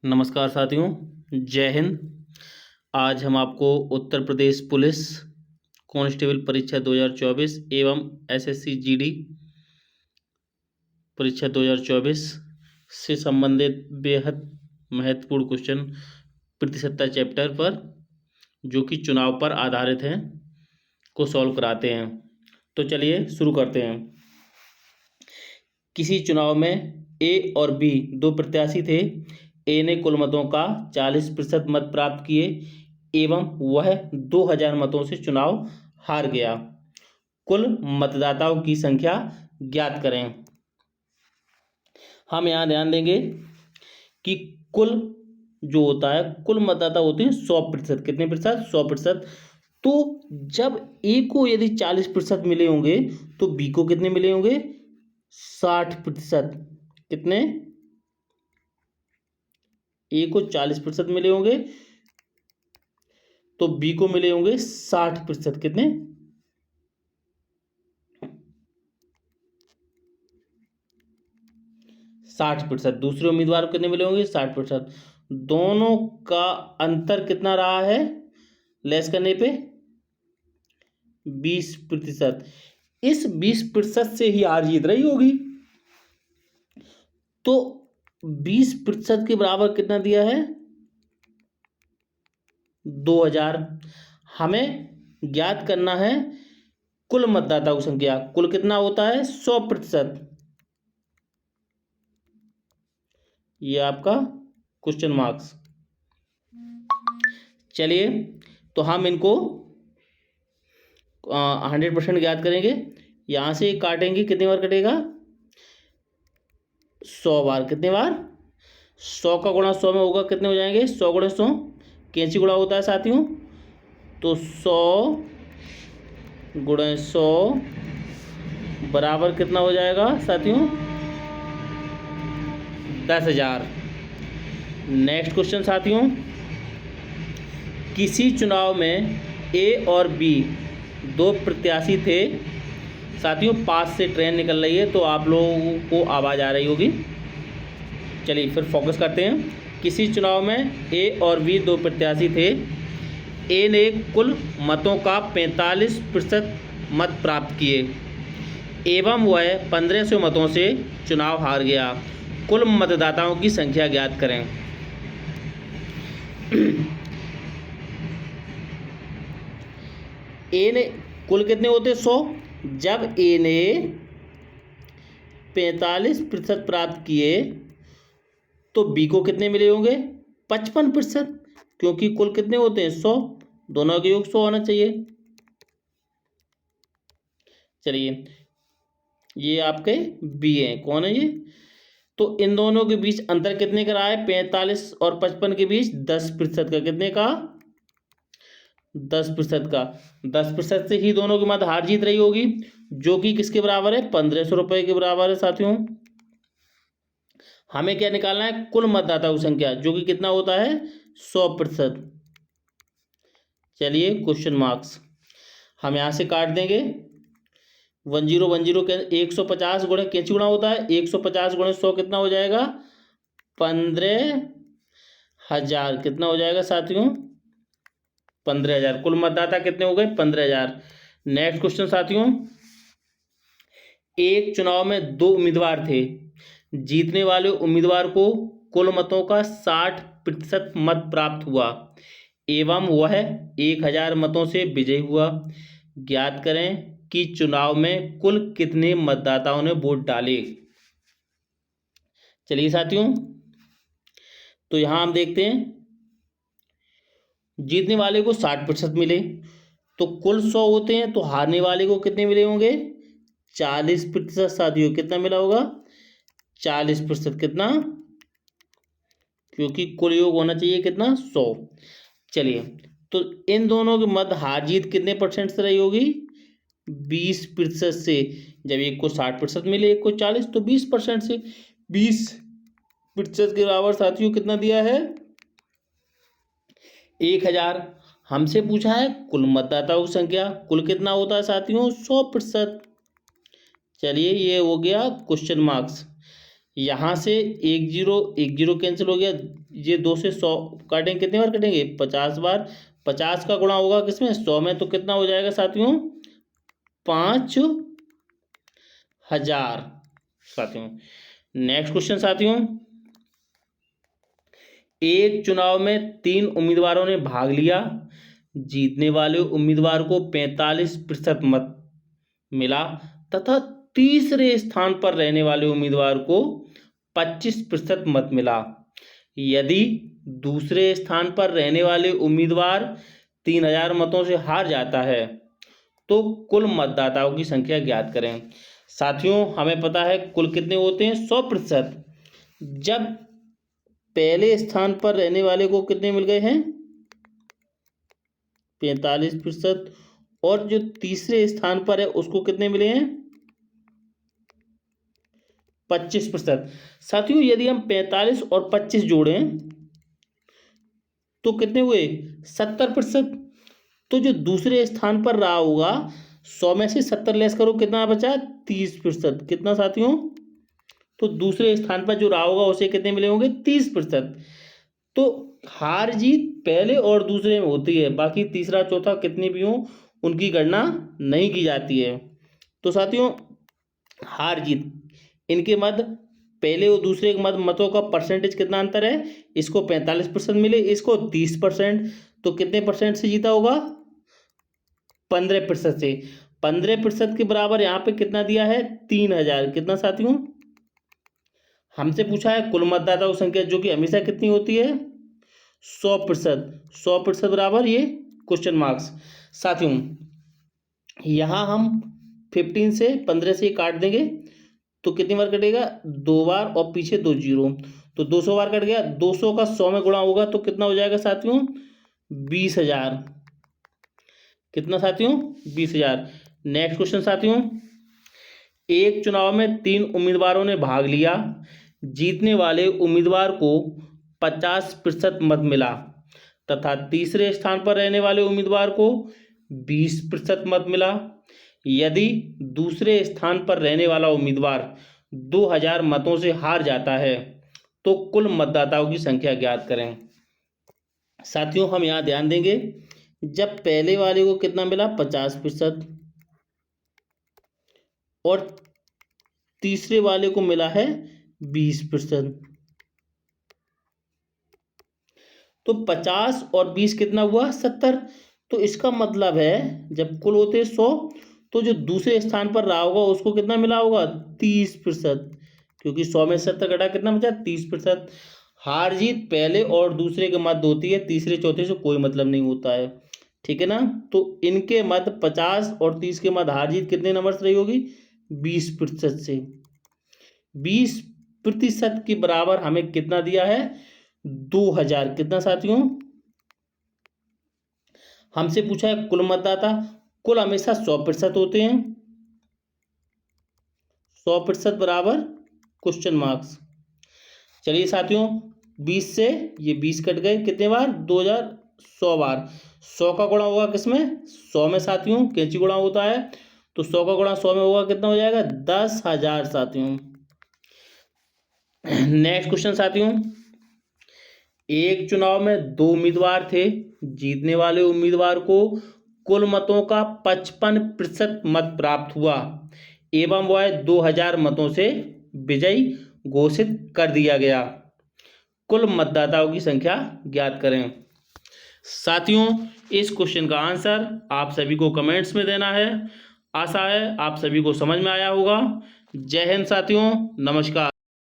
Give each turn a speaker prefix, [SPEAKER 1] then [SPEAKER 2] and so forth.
[SPEAKER 1] नमस्कार साथियों, जय हिंद। आज हम आपको उत्तर प्रदेश पुलिस कांस्टेबल परीक्षा 2024 एवं एसएससी जीडी परीक्षा 2024 से संबंधित बेहद महत्वपूर्ण क्वेश्चन प्रतिशतता चैप्टर पर, जो कि चुनाव पर आधारित हैं, को सॉल्व कराते हैं। तो चलिए शुरू करते हैं। किसी चुनाव में ए और बी दो प्रत्याशी थे। ए ने कुल मतों का 40% मत प्राप्त किए एवं वह 2000 मतों से चुनाव हार गया। कुल मतदाताओं की संख्या ज्ञात करें। हम यहाँ ध्यान देंगे कि कुल जो होता है, कुल मतदाता होते हैं 100%। कितने प्रतिशत? 100%। तो जब ए को यदि 40% मिले होंगे तो बी को कितने मिले होंगे? 60%। कितने? ए को 40% मिले होंगे तो बी को मिले होंगे 60%। कितने? 60%। दूसरे उम्मीदवार को कितने मिले होंगे? 60%। दोनों का अंतर कितना रहा है लेस करने पे? 20%। इस 20% से ही हार जीत रही होगी। तो 20% के बराबर कितना दिया है? 2000। हमें ज्ञात करना है कुल मतदाताओं की संख्या। कुल कितना होता है? 100%। ये आपका क्वेश्चन मार्क्स। चलिए, तो हम इनको 100% ज्ञात करेंगे। यहां से काटेंगे, कितनी बार कटेगा? 100 बार। कितने बार? 100 का गुणा 100 में होगा, कितने हो जाएंगे? 100 गुणा 100। कैंची गुणा होता है साथियों, तो 100 गुणा 100 बराबर कितना हो जाएगा साथियों? 10,000। नेक्स्ट क्वेश्चन साथियों, किसी चुनाव में ए और बी दो प्रत्याशी थे। साथियों, पास से ट्रेन निकल रही है तो आप लोगों को आवाज़ आ रही होगी। चलिए फिर फोकस करते हैं। किसी चुनाव में ए और बी दो प्रत्याशी थे। ए ने कुल मतों का 45% मत प्राप्त किए एवं वह 1500 मतों से चुनाव हार गया। कुल मतदाताओं की संख्या ज्ञात करें। ए ने कुल कितने होते? 100। जब ए ने 45% प्राप्त किए तो बी को कितने मिले होंगे? 55%। क्योंकि कुल कितने होते हैं? 100। दोनों के योग 100 होना चाहिए। चलिए, ये आपके बी हैं। कौन है ये? तो इन दोनों के बीच अंतर कितने का रहा है? 45 और 55 के बीच 10% का। कितने का? 10% का। 10% से ही दोनों की मत हार जीत रही होगी, जो कि किसके बराबर है? 1500 रुपए के बराबर है साथियों। हमें क्या निकालना है? कुल मतदाताओं की संख्या, जो कि कितना होता है? 100%। चलिए, क्वेश्चन मार्क्स हम यहां से काट देंगे। 1010 के 150 गुणे कैंची गुणा होता है? 150 गुणे 100 कितना हो जाएगा? 15,000। कितना हो जाएगा साथियों? 15,000। कुल मतदाता कितने हो गए? 15,000। नेक्स्ट क्वेश्चन साथियों, एक चुनाव में दो उम्मीदवार थे। जीतने वाले उम्मीदवार को कुल मतों का 60% मत प्राप्त हुआ एवं वह 1000 मतों से विजयी हुआ। ज्ञात करें कि चुनाव में कुल कितने मतदाताओं ने वोट डाले। चलिए साथियों, तो यहां हम देखते हैं, जीतने वाले को 60% मिले तो कुल 100 होते हैं, तो हारने वाले को कितने मिले होंगे? 40%। साथियों, कितना मिला होगा? 40%। कितना? क्योंकि कुल योग होना चाहिए कितना? 100। चलिए, तो इन दोनों की मत हार जीत कितने परसेंट से रही होगी? 20% से। जब एक को 60% मिले, एक को 40, तो 20% से। 20% के बराबर साथियों कितना दिया है? 1000। हमसे पूछा है कुल मतदाताओं की संख्या। कुल कितना होता है साथियों? 100%। चलिए, ये हो गया क्वेश्चन मार्क्स। यहाँ से 1 0 कैंसिल हो गया, ये 2 से 100 काटेंगे, कितनी बार कटेंगे 50 बार। 50 का गुणा होगा किसमें 100 में, तो कितना हो जाएगा साथियों 5000 साथियों। नेक्स्ट क्वेश्चन साथियों, एक चुनाव में 3 उम्मीदवारों ने भाग लिया, जीतने वाले उम्मीदवार को 45% मत मिला तथा तीसरे स्थान पर रहने वाले उम्मीदवार को 25% मत मिला। यदि दूसरे स्थान पर रहने वाले उम्मीदवार 3000 मतों से हार जाता है तो कुल मतदाताओं की संख्या ज्ञात करें। साथियों हमें पता है कुल कितने होते हैं 100%। जब पहले स्थान पर रहने वाले को कितने मिल गए हैं 45%, और जो तीसरे स्थान पर है उसको कितने मिले हैं 25%। साथियों यदि हम 45 और 25 जोड़ें तो कितने हुए 70%। तो जो दूसरे स्थान पर रहा होगा 100 में से 70 लेस करो कितना बचा 30%। कितना साथियों, तो दूसरे स्थान पर जो रहा होगा उसे कितने मिले होंगे 30%। तो हार जीत पहले और दूसरे में होती है, बाकी तीसरा चौथा कितने भी हों उनकी गणना नहीं की जाती है। तो साथियों हार जीत इनके मध्य पहले और दूसरे के मध्य मतों का परसेंटेज कितना अंतर है, इसको 45% मिले, इसको 30%, तो कितने परसेंट से जीता होगा 15% से। 15% के बराबर यहाँ पे कितना दिया है 3000। कितना साथियों, हमसे पूछा है कुल मतदाताओं की संख्या जो कि हमेशा कितनी होती है 100%। 100% बराबर ये क्वेश्चन मार्क्स। साथियों यहाँ हम 15 से 15 से काट देंगे तो कितनी बार कटेगा 2 बार, और पीछे 2 0, तो 200 बार कट गया। 200 का 100 में गुणा होगा तो कितना हो जाएगा साथियों 20000। कितना साथियों 20000। नेक्स्ट क्वेश्चन साथियों, एक चुनाव में 3 उम्मीदवारों ने भाग लिया, जीतने वाले उम्मीदवार को 50% मत मिला तथा तीसरे स्थान पर रहने वाले उम्मीदवार को 20% मत मिला। यदि दूसरे स्थान पर रहने वाला उम्मीदवार 2000 मतों से हार जाता है तो कुल मतदाताओं की संख्या ज्ञात करें। साथियों हम यहाँ ध्यान देंगे, जब पहले वाले को कितना मिला 50% और तीसरे वाले को मिला है 20%, तो 50 और 20 कितना हुआ 70। तो इसका मतलब है जब कुल होते 100 तो जो दूसरे स्थान पर रहा होगा उसको कितना मिला होगा 30%, क्योंकि 100 में 70 घटा कितना बचा 30%। हार जीत पहले और दूसरे के मध्य होती है, तीसरे चौथे से कोई मतलब नहीं होता है, ठीक है ना। तो इनके मध्य 50 और 30 के मध्य हार जीत कितने नंबर से रही होगी 20% से। 20% के बराबर हमें कितना दिया है 2000। कितना साथियों, हमसे पूछा है कुल मतदाता, कुल हमेशा 100% होते हैं, 100% बराबर क्वेश्चन मार्क्स। चलिए साथियों 20 से ये 20 कट गए, कितने बार 2100 बार। 100 का गुणा होगा किसमें 100 में साथियों, कैंची गुणा होता है, तो 100 का गुणा 100 में होगा कितना हो जाएगा 10000 साथियों। नेक्स्ट क्वेश्चन साथियों, एक चुनाव में 2 उम्मीदवार थे, जीतने वाले उम्मीदवार को कुल मतों का 55% मत प्राप्त हुआ एवं वह 2000 मतों से विजयी घोषित कर दिया गया। कुल मतदाताओं की संख्या ज्ञात करें। साथियों इस क्वेश्चन का आंसर आप सभी को कमेंट्स में देना है। आशा है आप सभी को समझ में आया होगा। जय हिंद साथियों, नमस्कार।